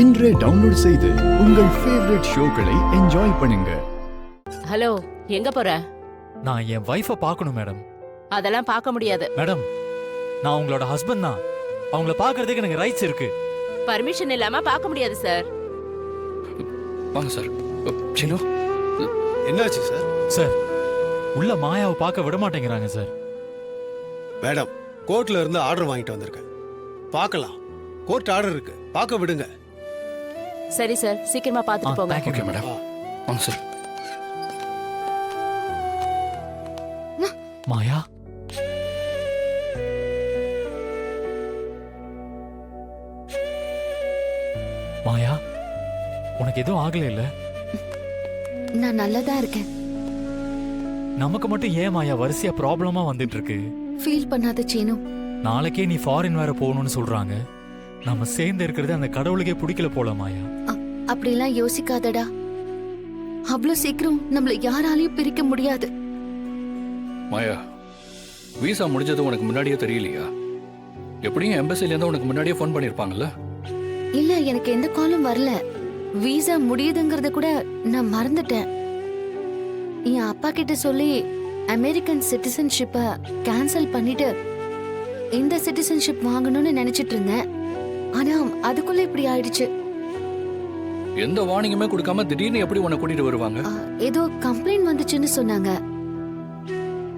இன்றே டவுன்லோட் செய்து உங்கள் ஃபேவரட் ஷோக்களை என்ஜாய் பண்ணுங்க. ஹலோ, எங்க போற? நான் என் வைஃபை பார்க்கணும் மேடம். அதெல்லாம் பார்க்க முடியாது. மேடம், நான் உங்களோட ஹஸ்பண்ட் தான். அவங்கள பார்க்கறதுக்கு எனக்கு ரைட்ஸ் இருக்கு. பர்மிஷன் இல்லாம பார்க்க முடியாது சார். வாங்க சார். சினு, என்னாச்சு சார்? சார், உள்ள மாயாவை பார்க்க விட மாட்டேங்கிறாங்க சார். மேடம், கோர்ட்ல இருந்து ஆர்டர் வாங்கிட்டு வந்திருக்கேன். பார்க்கலாம். கோர்ட் ஆர்டர் இருக்கு, பார்க்க விடுங்க. சரி சார், சீக்கிரமா பார்த்துட்டு போங்க. thank you, okay madam. வாங்க சார். மாயா, மாயா, உனக்கு எதுவும் ஆகல இல்ல? நான் நல்லதா இருக்கேன். நமக்கு மட்டும் ஏன் மாயா வரிசையா ப்ராப்ளமா வந்துட்டு இருக்கு? ஃபீல் பண்ணாத சீனு. நாளைக்கே நீ ஃபாரின் வேற போகணும்னு சொல்றாங்க. நம்ம சேர்ந்து இருக்கிறது அந்த கடவுளுக்கே பிடிக்கல போல மாயா. அப்படிலாம் யோசிக்காதடா. அவ்வளவு சீக்கிரம் நம்மள யாராலையும் பிரிக்க முடியாது. மாயா, வீசா முடிஞ்சது உனக்கு முன்னாடியே தெரியலையா? எப்படியும் எம்பசில இருந்து உனக்கு முன்னாடியே ஃபோன் பண்ணிருப்பாங்கல்ல? இல்ல, எனக்கு எந்த காலும் வரல. வீசா முடியுதுங்கறத கூட நான் மறந்துட்டேன். என் அப்பா கிட்ட சொல்லி அமெரிக்கன் சிட்டிசன்ஷிப்ப கேன்சல் பண்ணிட்டு இந்த சிட்டிசன்ஷிப் வாங்கணும்னு நினைச்சிட்டு இருந்தேன். ஆனா அதுக்குள்ள இப்படி ஆயிடுச்சு. எந்த வார்னிங்குமே கொடுக்காம திடீர்னு எப்படி உன்னை கூட்டிட்டு வருவாங்க? ஏதோ கம்ப்ளைண்ட் வந்துச்சுன்னு சொன்னாங்க.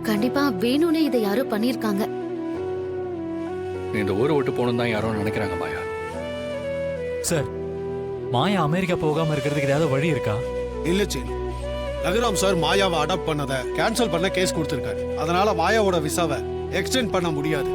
கண்டிப்பா வேணும்னே இதை யாரோ பண்ணிருக்காங்க. நீ இந்த ஊரை விட்டு போகணும் தான் யாரோ நினைக்கிறாங்க மாயா. சார், மாயா அமெரிக்கா போகாம இருக்கிறதுக்கு ஏதாவது வழி இருக்கா? இல்ல சீனு, ரகுராம் சார் மாயாவை அடாப்ட் பண்ணத கேன்சல் பண்ண கேஸ் கொடுத்திருக்காரு. அதனால மாயாவோட விசாவை எக்ஸ்டெண்ட் பண்ண முடியாது.